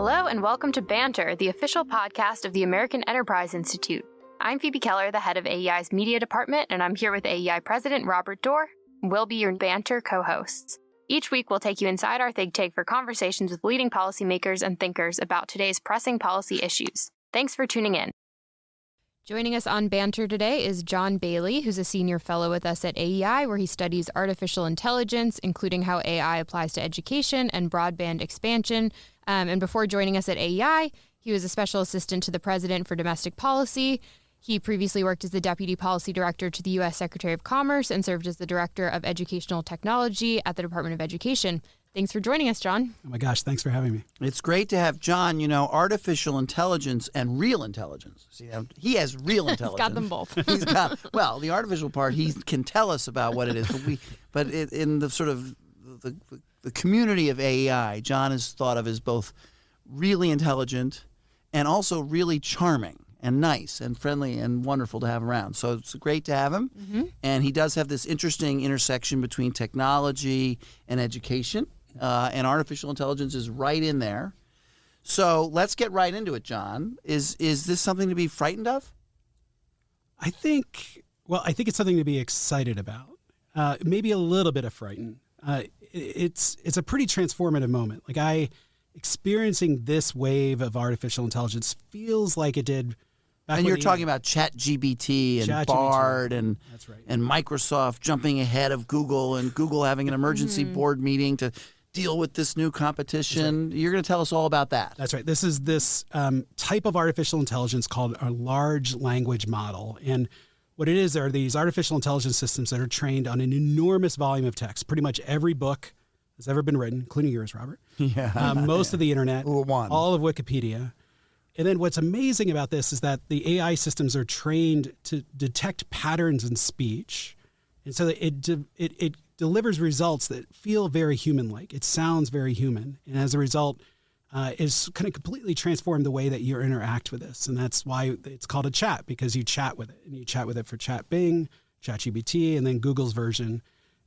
Hello and welcome to BANTER, the official podcast of the American Enterprise Institute. I'm Phoebe Keller, the head of AEI's media department, and I'm here with AEI President Robert Doar. We'll be your BANTER co-hosts. Each week, we'll take you inside our think tank for conversations with leading policymakers and thinkers about today's pressing policy issues. Thanks for tuning in. Joining us on BANTER today is John Bailey, who's a senior fellow with us at AEI, where he studies artificial intelligence, including how AI applies to education and broadband expansion. And before joining us at AEI, he was a special assistant to the president for domestic policy. He previously worked as the deputy policy director to the U.S. Secretary of Commerce and served as the director of educational technology at the Department of Education. Thanks for joining us, John. Oh my gosh, thanks for having me. It's great to have John. You know, artificial intelligence and real intelligence. See, he has real intelligence. He's got them both. Well, the artificial part, he can tell us about what it is. But in the sort of the community of AEI, John is thought of as both really intelligent and also really charming and nice and friendly and wonderful to have around. So it's great to have him. Mm-hmm. And he does have this interesting intersection between technology and education. And artificial intelligence is right in there. So let's get right into it, John. Is this something to be frightened of? I think it's something to be excited about. Maybe a little bit of frightened. It's a pretty transformative moment. Experiencing this wave of artificial intelligence feels like it did back and you're talking about ChatGPT and Bard and That's right. and Microsoft jumping ahead of Google and Google having an emergency board meeting to deal with this new competition. Right. You're going to tell us all about that. That's right. This is this type of artificial intelligence called a large language model. And what it is are these artificial intelligence systems that are trained on an enormous volume of text. Pretty much every book that's ever been written, including yours, Robert. Yeah. Most of the internet, One. all of Wikipedia. And then what's amazing about this is that the AI systems are trained to detect patterns in speech. And so it delivers results that feel very human-like. It sounds very human. And as a result, it's kind of completely transformed the way that you interact with this. And that's why it's called a chat, because you chat with it. And you chat with it for Chat Bing, ChatGPT, and then Google's version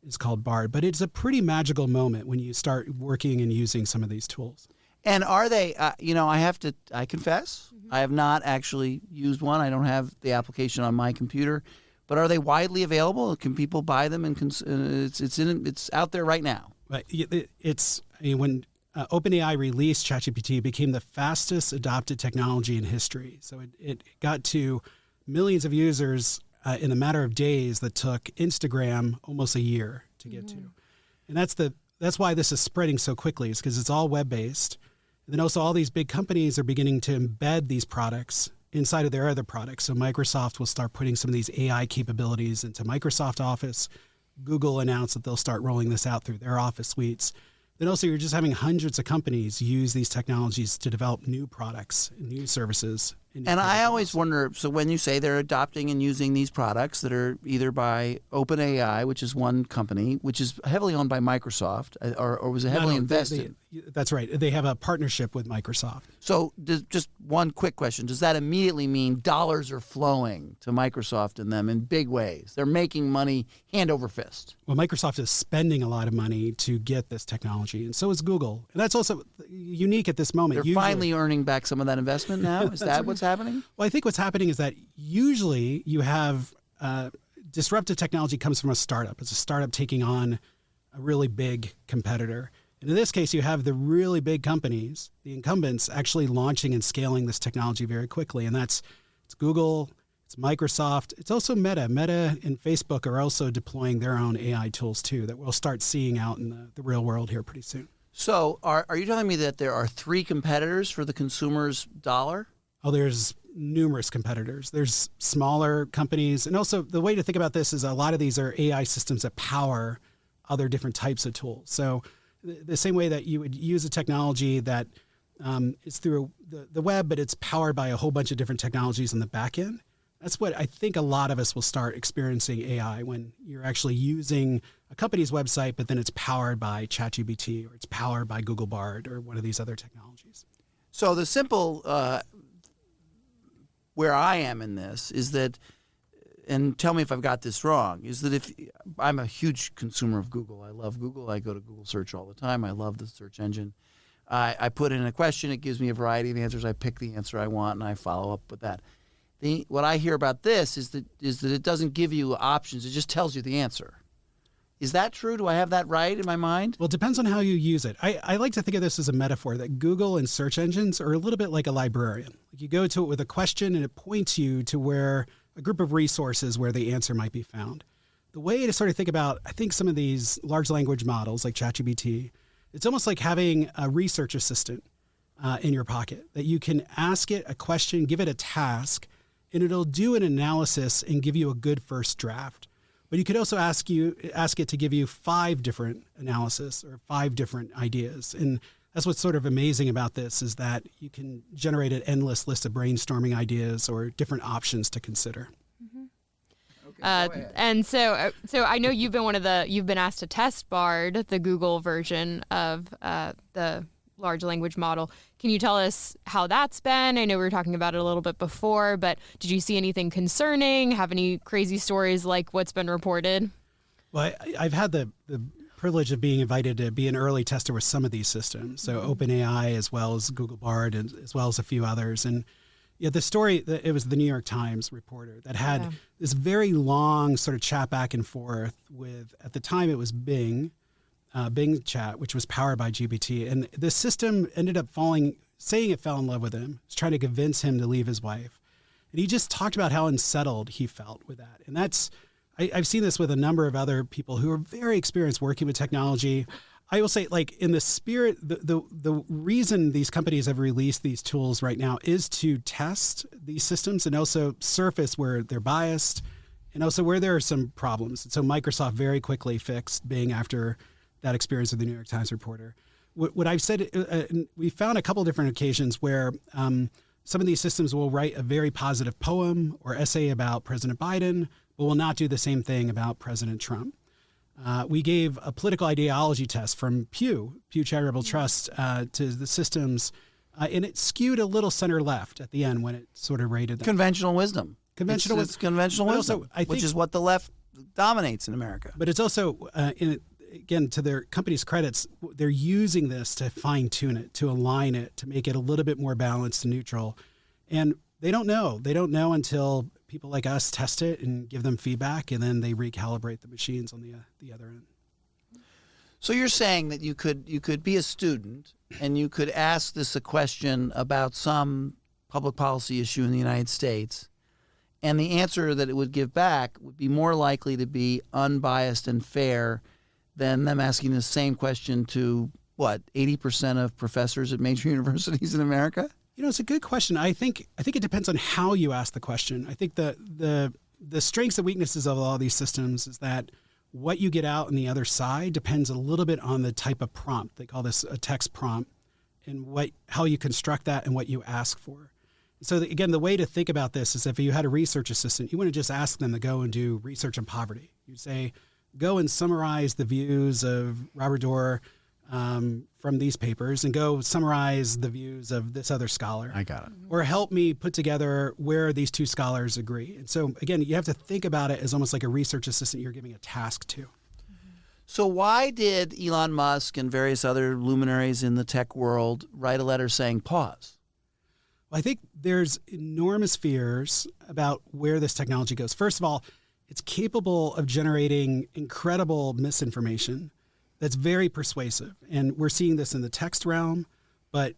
is called Bard. But it's a pretty magical moment when you start working and using some of these tools. And are they, I confess, I have not actually used one. I don't have the application on my computer. But are they widely available? Can people buy them? And it's out there right now. When OpenAI released ChatGPT, it became the fastest adopted technology in history. So it got to millions of users in a matter of days that took Instagram almost a year to get to. And that's why this is spreading so quickly, is because it's all web-based. And then also all these big companies are beginning to embed these products inside of their other products. So Microsoft will start putting some of these AI capabilities into Microsoft Office. Google announced that they'll start rolling this out through their Office suites. Then also you're just having hundreds of companies use these technologies to develop new products, new services. And I always wonder, so when you say they're adopting and using these products that are either by OpenAI, which is one company, which is heavily owned by Microsoft, or was it heavily invested? That's right. They have a partnership with Microsoft. So just one quick question. Does that immediately mean dollars are flowing to Microsoft and them in big ways? They're making money hand over fist. Well, Microsoft is spending a lot of money to get this technology, and so is Google. And that's also unique at this moment. They're finally earning back some of that investment now? Is that what's happening? Well, I think what's happening is that usually you have disruptive technology comes from a startup. It's a startup taking on a really big competitor. And in this case, you have the really big companies, the incumbents, actually launching and scaling this technology very quickly. And it's Google, it's Microsoft, it's also Meta. Meta and Facebook are also deploying their own AI tools too that we'll start seeing out in the real world here pretty soon. So are you telling me that there are 3 competitors for the consumer's dollar? Oh, there's numerous competitors. There's smaller companies. And also the way to think about this is a lot of these are AI systems that power other different types of tools. So the same way that you would use a technology that is through the web, but it's powered by a whole bunch of different technologies on the back end. That's what I think a lot of us will start experiencing AI when you're actually using a company's website, but then it's powered by ChatGPT or it's powered by Google Bard or one of these other technologies. So the simple where I am in this is that, and tell me if I've got this wrong, is that if I'm a huge consumer of Google, I love Google. I go to Google search all the time. I love the search engine. I put in a question, it gives me a variety of answers. I pick the answer I want, and I follow up with that. What I hear about this is that it doesn't give you options. It just tells you the answer. Is that true? Do I have that right in my mind? Well, it depends on how you use it. I like to think of this as a metaphor that Google and search engines are a little bit like a librarian. You go to it with a question and it points you to where a group of resources where the answer might be found. The way to sort of think about, I think, some of these large language models like ChatGPT, it's almost like having a research assistant in your pocket that you can ask it a question, give it a task, and it'll do an analysis and give you a good first draft. But you could also ask it to give you 5 different analysis or 5 different ideas. And that's what's sort of amazing about this is that you can generate an endless list of brainstorming ideas or different options to consider. And so I know you've been asked to test BARD, the Google version of the large language model. Can you tell us how that's been? I know we were talking about it a little bit before, but did you see anything concerning? Have any crazy stories like what's been reported? Well, I've had the privilege of being invited to be an early tester with some of these systems. So OpenAI, as well as Google BARD, and as well as a few others. And yeah, the story, it was the New York Times reporter that had this very long sort of chat back and forth with, at the time it was Bing Chat, which was powered by GPT. And the system ended up saying it fell in love with him, was trying to convince him to leave his wife. And he just talked about how unsettled he felt with that. And I've seen this with a number of other people who are very experienced working with technology. I will say, like, in the spirit, the reason these companies have released these tools right now is to test these systems and also surface where they're biased and also where there are some problems. So Microsoft very quickly fixed Bing after that experience with the New York Times reporter. What I've said, we found a couple different occasions where some of these systems will write a very positive poem or essay about President Biden, but will not do the same thing about President Trump. We gave a political ideology test from Pew Charitable Trust to the systems, and it skewed a little center left at the end when it sort of rated them. Conventional wisdom. It's conventional wisdom, also, which is what the left dominates in America. But it's also, again, to their company's credits, they're using this to fine tune it, to align it, to make it a little bit more balanced and neutral. And they don't know. They don't know until people like us test it and give them feedback, and then they recalibrate the machines on the other end. So you're saying that you could be a student and you could ask this a question about some public policy issue in the United States, and the answer that it would give back would be more likely to be unbiased and fair than them asking the same question to, 80% of professors at major universities in America? It's a good question. I think it depends on how you ask the question. I think the strengths and weaknesses of all these systems is that what you get out on the other side depends a little bit on the type of prompt. They call this a text prompt, and how you construct that and what you ask for. So again, the way to think about this is if you had a research assistant, you wouldn't just ask them to go and do research on poverty. You'd say, go and summarize the views of Robert Dorr from these papers and go summarize the views of this other scholar. I got it. Or help me put together where these two scholars agree. And so, again, you have to think about it as almost like a research assistant you're giving a task to. So why did Elon Musk and various other luminaries in the tech world write a letter saying pause? Well, I think there's enormous fears about where this technology goes. First of all, it's capable of generating incredible misinformation that's very persuasive. And we're seeing this in the text realm, but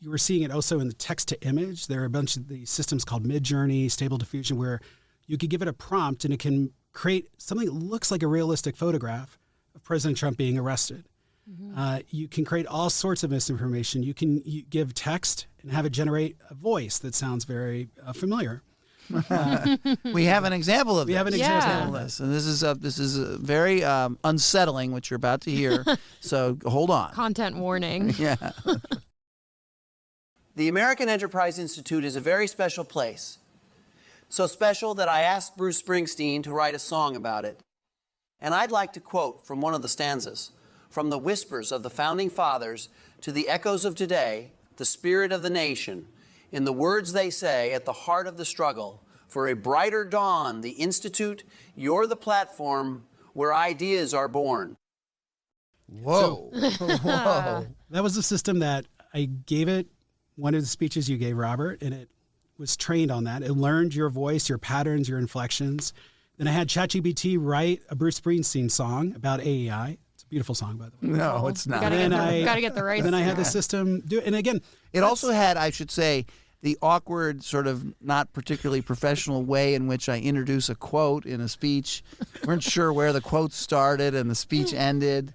you were seeing it also in the text to image. There are a bunch of these systems called Midjourney, Stable Diffusion, where you could give it a prompt and it can create something that looks like a realistic photograph of President Trump being arrested. Mm-hmm. You can create all sorts of misinformation. You give text and have it generate a voice that sounds very familiar. We have an example of this. We have an example of this. And this is very unsettling, what you're about to hear. So hold on. Content warning. Yeah. The American Enterprise Institute is a very special place. So special that I asked Bruce Springsteen to write a song about it. And I'd like to quote from one of the stanzas. From the whispers of the Founding Fathers to the echoes of today, the spirit of the nation, in the words they say at the heart of the struggle, for a brighter dawn, the Institute, you're the platform where ideas are born. Whoa. Whoa. That was a system that I gave it one of the speeches you gave, Robert, and it was trained on that. It learned your voice, your patterns, your inflections. Then I had ChatGPT write a Bruce Springsteen song about AEI. It's a beautiful song, by the way. No, it's not. Gotta get the right. Then I had the system do it. And again, It also had, I should say, the awkward, sort of not particularly professional way in which I introduce a quote in a speech. Weren't sure where the quote started and the speech ended.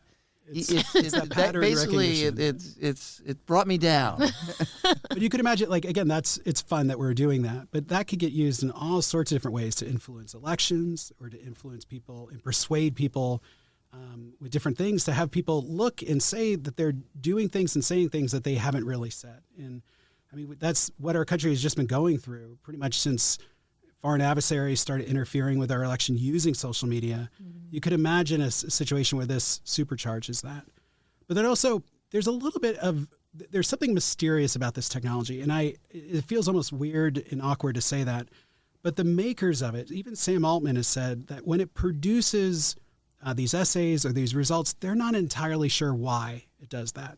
that pattern Basically, recognition. it brought me down. But you could imagine, like, again, it's fun that we're doing that, but that could get used in all sorts of different ways to influence elections or to influence people and persuade people with different things, to have people look and say that they're doing things and saying things that they haven't really said. And I mean, that's what our country has just been going through pretty much since foreign adversaries started interfering with our election using social media. You could imagine a situation where this supercharges that. But then also, there's something mysterious about this technology. And it feels almost weird and awkward to say that. But the makers of it, even Sam Altman has said that when it produces these essays or these results, they're not entirely sure why it does that.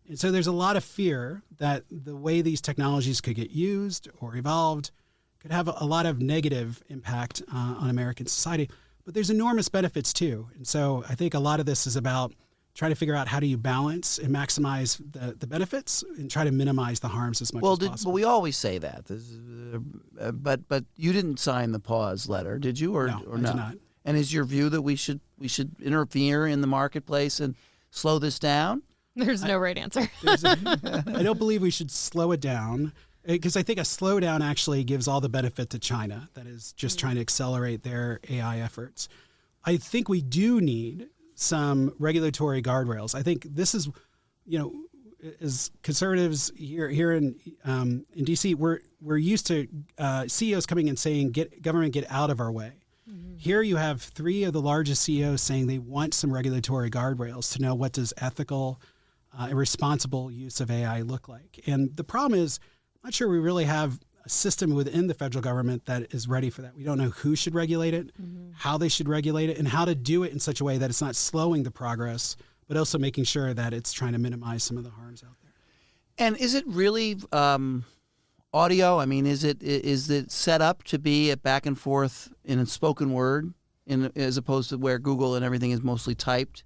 And so there's a lot of fear that the way these technologies could get used or evolved could have a lot of negative impact on American society. But there's enormous benefits too. And so I think a lot of this is about trying to figure out how do you balance and maximize the benefits and try to minimize the harms as much as possible. Well, we always say that. But you didn't sign the pause letter, did you? Or No, or I no? did not. And is your view that we should interfere in the marketplace and slow this down? There's no right answer. I don't believe we should slow it down, because I think a slowdown actually gives all the benefit to China, that is just trying to accelerate their AI efforts. I think we do need some regulatory guardrails. I think this is, as conservatives here in D.C., we're used to CEOs coming and saying, "Government, get out of our way." Here you have 3 of the largest CEOs saying they want some regulatory guardrails to know what does ethical and responsible use of AI look like. And the problem is, I'm not sure we really have a system within the federal government that is ready for that. We don't know who should regulate it, how they should regulate it, and how to do it in such a way that it's not slowing the progress, but also making sure that it's trying to minimize some of the harms out there. And is it really audio? I mean, is it set up to be a back and forth in a spoken word, as opposed to where Google and everything is mostly typed?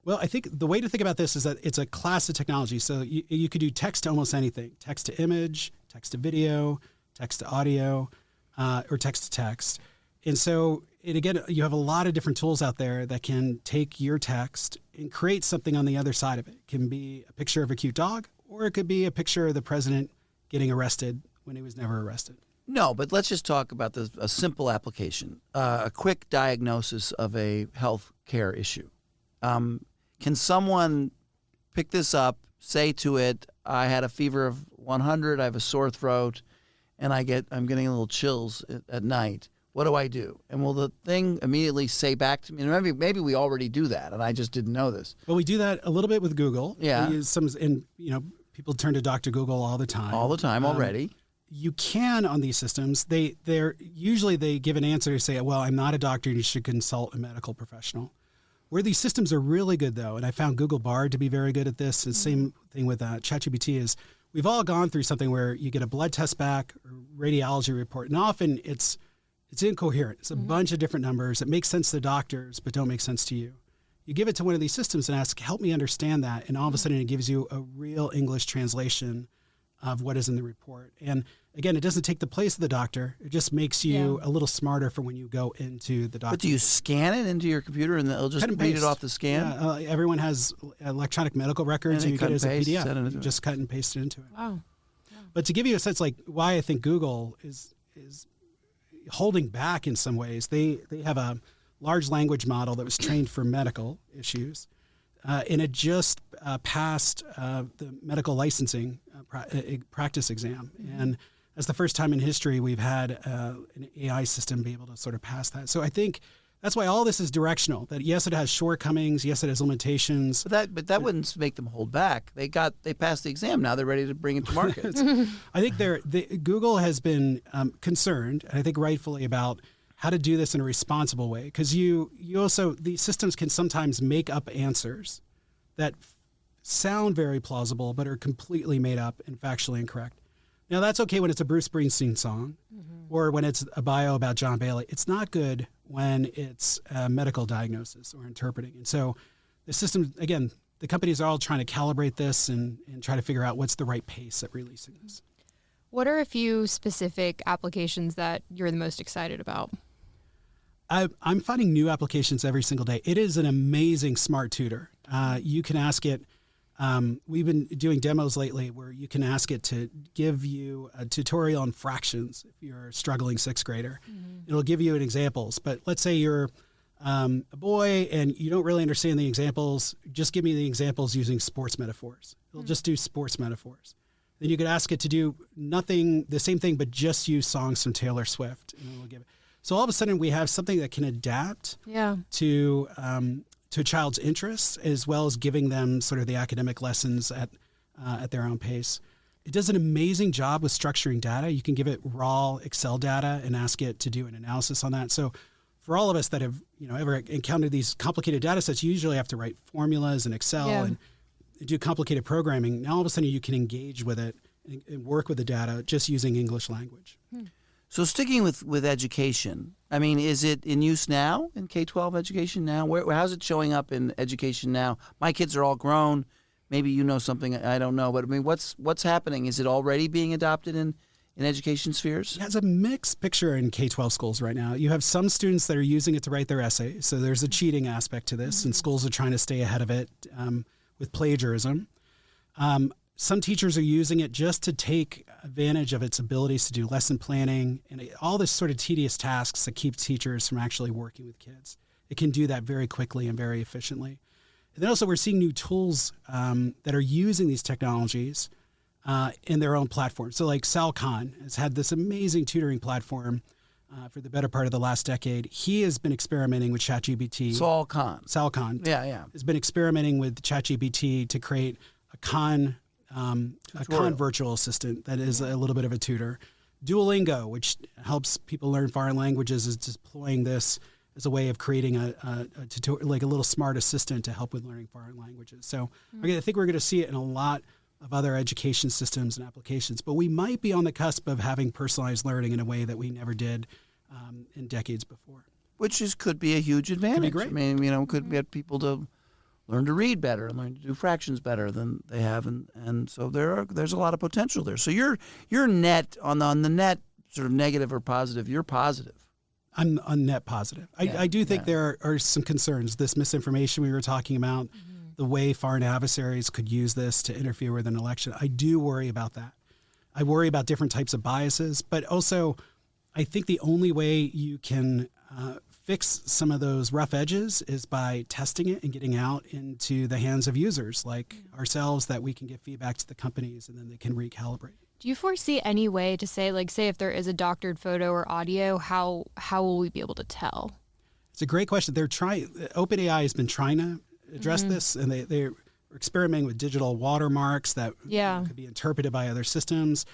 Well, I think the way to think about this is that it's a class of technology. So you could do text to almost anything: text to image, text to video, text to audio, or text to text. And so, again, you have a lot of different tools out there that can take your text and create something on the other side of it. It can be a picture of a cute dog, or it could be a picture of the president getting arrested when he was never arrested. No, but let's just talk about a simple application, a quick diagnosis of a health care issue. Can someone pick this up, say to it, "I had a fever of 100, I have a sore throat, and I'm getting a little chills at night. What do I do?" And will the thing immediately say back to me? And maybe we already do that, and I just didn't know this. Well, we do that a little bit with Google. Yeah. We use people turn to Dr. Google all the time. All the time already. You can on these systems. They're usually they give an answer to say, "Well, I'm not a doctor. You should consult a medical professional." Where these systems are really good, though, and I found Google Bard to be very good at this, and same thing with ChatGPT, is we've all gone through something where you get a blood test back or radiology report, and often it's incoherent. It's a bunch of different numbers that make sense to doctors but don't make sense to you. You give it to one of these systems and ask, "Help me understand that," and all of a sudden it gives you a real English translation of what is in the report. And again, it doesn't take the place of the doctor. It just makes you a little smarter for when you go into the doctor. But do you scan it into your computer and it'll just read it off the scan? Yeah, everyone has electronic medical records, and you get it as a PDF. You just cut and paste it into it. Wow. But to give you a sense, like why I think Google is holding back in some ways, they have a large language model that was trained for medical issues, and it just passed the medical licensing practice exam. And that's the first time in history we've had an AI system be able to sort of pass that. So I think that's why all this is directional. That yes, it has shortcomings. Yes, it has limitations. But that wouldn't make them hold back. They passed the exam. Now they're ready to bring it to market. I think Google has been concerned, and I think rightfully, about how to do this in a responsible way. Because you also, these systems can sometimes make up answers that sound very plausible, but are completely made up and factually incorrect. Now, that's okay when it's a Bruce Springsteen song or when it's a bio about John Bailey. It's not good when it's a medical diagnosis or interpreting. And so the system, again, the companies are all trying to calibrate this and try to figure out what's the right pace at releasing this. What are a few specific applications that you're the most excited about? I'm finding new applications every single day. It is an amazing smart tutor. You can ask it. We've been doing demos lately where you can ask it to give you a tutorial on fractions if you're a struggling sixth grader. It'll give you an examples. But let's say you're a boy and you don't really understand the examples. Just give me the examples using sports metaphors. It'll just do sports metaphors. Then you could ask it to do the same thing, but just use songs from Taylor Swift. And it'll give it. So all of a sudden we have something that can adapt to a child's interests, as well as giving them sort of the academic lessons at their own pace. It does an amazing job with structuring data. You can give it raw Excel data and ask it to do an analysis on that. So for all of us that have ever encountered these complicated data sets, you usually have to write formulas in Excel and do complicated programming. Now all of a sudden you can engage with it and work with the data just using English language. So sticking with education, I mean, is it in use now in K-12 education now? How's it showing up in education now? My kids are all grown. Maybe you know something I don't know, but I mean, what's happening? Is it already being adopted in education spheres? Yeah, it's a mixed picture in K-12 schools right now. You have some students that are using it to write their essays, so there's a cheating aspect to this, and schools are trying to stay ahead of it with plagiarism. Some teachers are using it just to take advantage of its abilities to do lesson planning and all this sort of tedious tasks that keep teachers from actually working with kids. It can do that very quickly and very efficiently. And then also we're seeing new tools that are using these technologies in their own platform. So like Sal Khan has had this amazing tutoring platform for the better part of the last decade. He has been experimenting with ChatGPT. Sal Khan. Yeah. Has been experimenting with ChatGPT to create a Khan virtual assistant that is a little bit of a tutor. Duolingo, which helps people learn foreign languages, is deploying this as a way of creating a little smart assistant to help with learning foreign languages. So I think we're going to see it in a lot of other education systems and applications, but we might be on the cusp of having personalized learning in a way that we never did in decades before. Which could be a huge advantage. Could be great. I mean, could get people to learn to read better and learn to do fractions better than they have, and so there's a lot of potential there. So you're net on the net sort of negative or positive. You're positive. I'm on net positive. I do think there are some concerns. This misinformation we were talking about, the way foreign adversaries could use this to interfere with an election. I do worry about that. I worry about different types of biases, but also I think the only way you can fix some of those rough edges is by testing it and getting out into the hands of users like ourselves, that we can give feedback to the companies and then they can recalibrate. Do you foresee any way to say if there is a doctored photo or audio, how will we be able to tell? It's a great question. OpenAI has been trying to address this, and they're experimenting with digital watermarks that could be interpreted by other systems.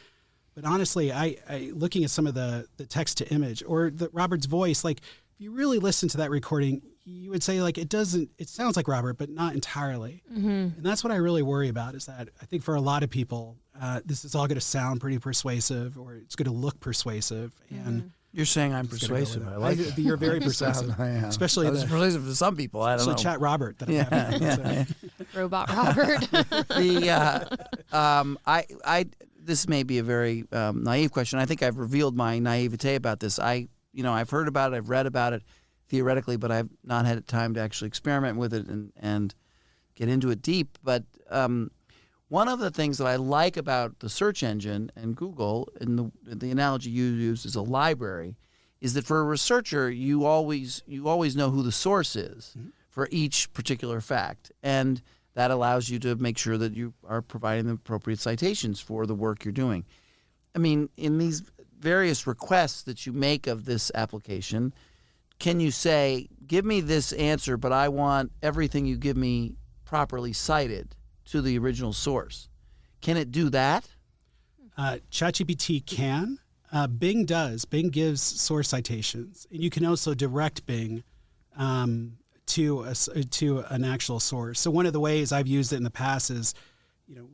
But honestly, I looking at some of the text to image or Robert's voice, if you really listen to that recording, you would say it sounds like Robert, but not entirely. And that's what I really worry about, is that I think for a lot of people, this is all going to sound pretty persuasive, or it's going to look persuasive. And you're saying I'm persuasive. I like it. You're very persuasive, especially persuasive to some people. I don't know. Chat Robert. That Robot Robert. This may be a very naive question. I think I've revealed my naivete about this. I've heard about it, I've read about it theoretically, but I've not had time to actually experiment with it and get into it deep. But one of the things that I like about the search engine and Google, and the analogy you used is a library, is that for a researcher, you always know who the source is for each particular fact. And that allows you to make sure that you are providing the appropriate citations for the work you're doing. I mean, in these various requests that you make of this application, can you say, give me this answer, but I want everything you give me properly cited to the original source? Can it do that? ChatGPT can. Bing does. Bing gives source citations, and you can also direct Bing to an actual source. So one of the ways I've used it in the past is,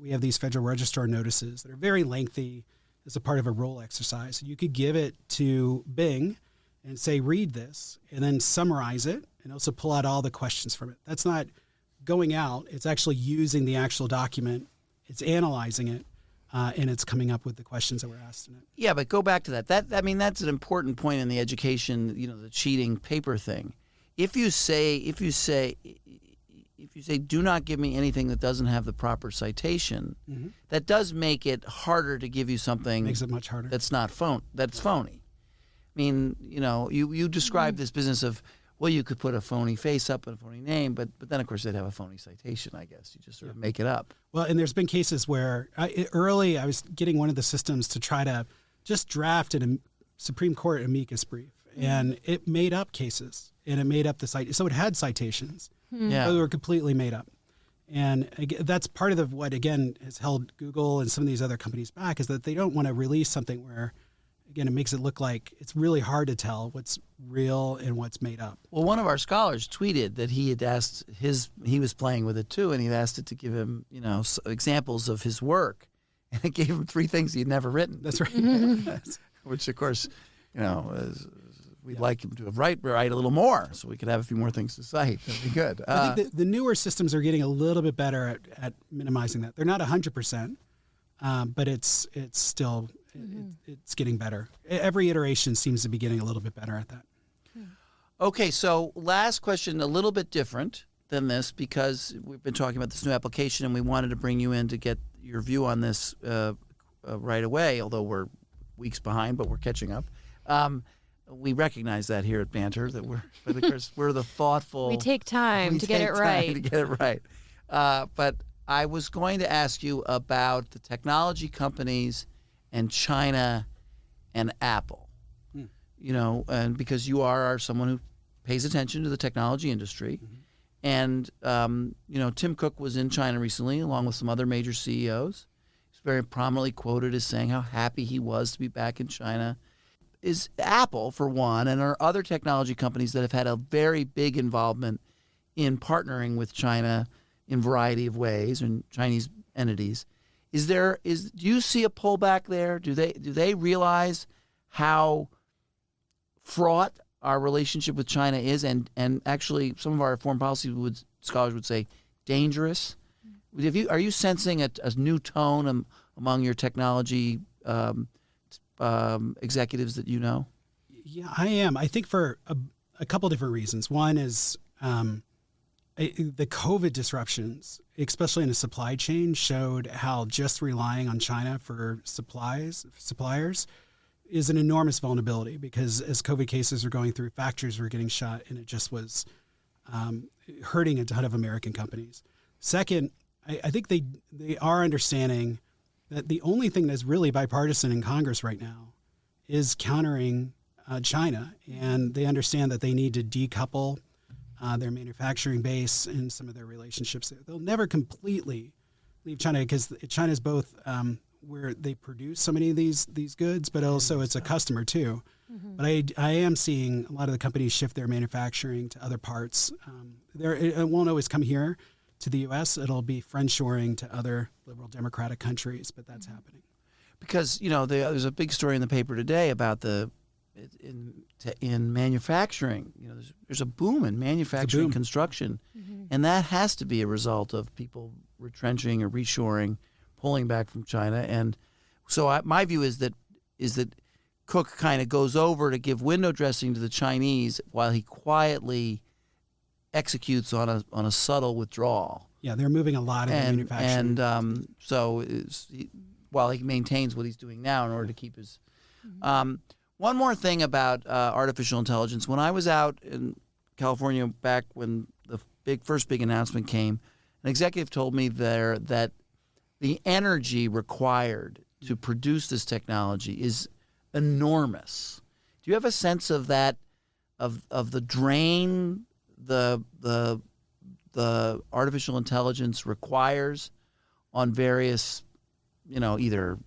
we have these Federal Register notices that are very lengthy as a part of a role exercise. You could give it to Bing and say, read this, and then summarize it, and also pull out all the questions from it. That's not going out. It's actually using the actual document. It's analyzing it, and it's coming up with the questions that were asked in it. Yeah, but go back to that. That's an important point in the education, the cheating paper thing. If you say, do not give me anything that doesn't have the proper citation, that does make it harder to give you something. Makes it much harder. That's phony. I mean, you describe this business of, well, you could put a phony face up and a phony name, but then of course they'd have a phony citation. I guess you just sort of make it up. Well, and there's been cases where early I was getting one of the systems to try to just draft a Supreme Court amicus brief, and it made up cases, and it made up the site. So it had citations. Yeah. But they were completely made up. And again, that's part of what, again, has held Google and some of these other companies back, is that they don't want to release something where, again, it makes it look like it's really hard to tell what's real and what's made up. Well, one of our scholars tweeted that he had asked he was playing with it too, and he'd asked it to give him, examples of his work. And it gave him 3 things he'd never written. That's right. Which, of course, we'd like him to write a little more so we could have a few more things to cite. That'd be good. I think the newer systems are getting a little bit better at minimizing that. They're not 100%, but it's still it's getting better. Every iteration seems to be getting a little bit better at that. Okay, so last question, a little bit different than this, because we've been talking about this new application and we wanted to bring you in to get your view on this right away, although we're weeks behind, but we're catching up. We recognize that here at Banter, but of course we're the thoughtful. We take time to get it right. But I was going to ask you about the technology companies and China and Apple. And because you are someone who pays attention to the technology industry, and Tim Cook was in China recently, along with some other major CEOs. He's very prominently quoted as saying how happy he was to be back in China. Is Apple, for one, and are other technology companies that have had a very big involvement in partnering with China in a variety of ways, and Chinese entities. Do you see a pullback there? Do they realize how fraught our relationship with China is, and actually some of our foreign policy scholars would say dangerous? Are you sensing a new tone among your technology executives that you know? Yeah, I am. I think for a couple different reasons. One is the COVID disruptions, especially in the supply chain, showed how just relying on China for suppliers is an enormous vulnerability, because as COVID cases are going through, factories were getting shut, and it just was hurting a ton of American companies. Second, I think they are understanding that the only thing that's really bipartisan in Congress right now is countering China, and they understand that they need to decouple their manufacturing base and some of their relationships there. They'll never completely leave China, because China is both where they produce so many of these goods, but also it's a customer too. But I am seeing a lot of the companies shift their manufacturing to other parts. It won't always come here to the U.S. It'll be friendshoring to other liberal democratic countries, but that's happening. Because there's a big story in the paper today about in manufacturing. There's a boom in manufacturing construction, and that has to be a result of people retrenching or reshoring, pulling back from China. And so my view is that Cook kind of goes over to give window dressing to the Chinese while he quietly executes on a subtle withdrawal. Yeah, they're moving a lot of manufacturing. And while he maintains what he's doing now in order to keep his... one more thing about artificial intelligence. When I was out in California back when the first big announcement came, an executive told me there that the energy required to produce this technology is enormous. Do you have a sense of that, of the drain the artificial intelligence requires on various, either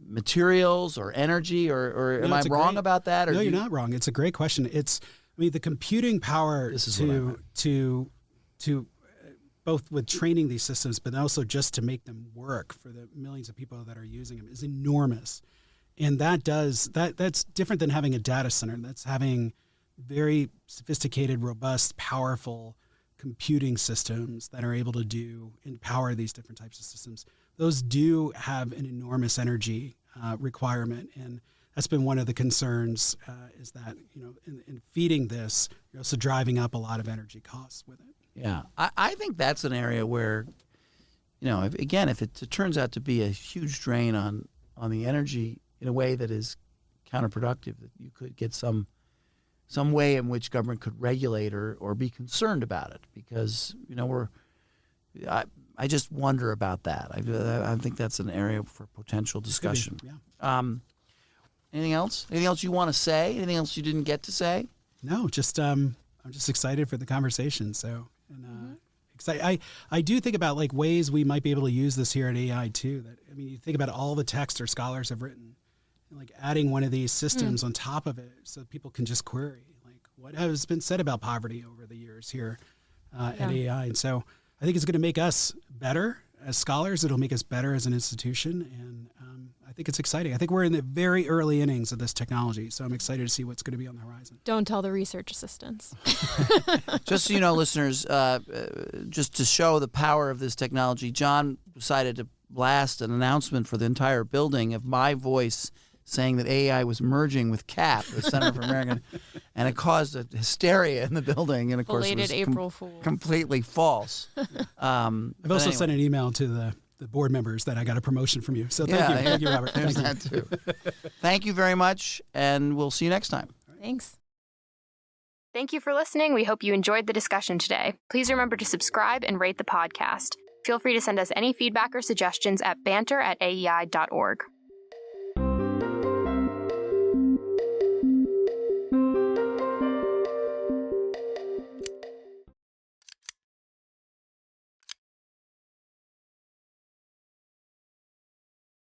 materials or energy, or am No, I it's a wrong great- about that? Or No, do you're you- not wrong. It's a great question. The computing power This is what I meant. to both with training these systems, but also just to make them work for the millions of people that are using them is enormous. And that's different than having a data center. That's having very sophisticated, robust, powerful computing systems that are able to do and power these different types of systems. Those do have an enormous energy requirement, and that's been one of the concerns. Is that in feeding this, you're also driving up a lot of energy costs with it. Yeah, I think that's an area where, if it turns out to be a huge drain on the energy in a way that is counterproductive, that you could get some way in which government could regulate or be concerned about it, because I just wonder about that. I think that's an area for potential discussion. Yeah. Anything else? Anything else you want to say? Anything else you didn't get to say? No, just I'm just excited for the conversation. So, I do think about like ways we might be able to use this here at AI too. You think about all the text our scholars have written, and like adding one of these systems on top of it, so people can just query like what has been said about poverty over the years here at AI. And so, I think it's going to make us better as scholars. It'll make us better as an institution, and I think it's exciting. I think we're in the very early innings of this technology, so I'm excited to see what's going to be on the horizon. Don't tell the research assistants. Just so you know, listeners, just to show the power of this technology, John decided to blast an announcement for the entire building of my voice saying that AI was merging with CAP, the Center for American, and it caused a hysteria in the building. And of course, it was April Fool. completely false. I've also sent an email to the board members that I got a promotion from you. So thank you, Robert. There's Thank that too. Thank you very much, and we'll see you next time. Thanks. Thank you for listening. We hope you enjoyed the discussion today. Please remember to subscribe and rate the podcast. Feel free to send us any feedback or suggestions at banter@aei.org.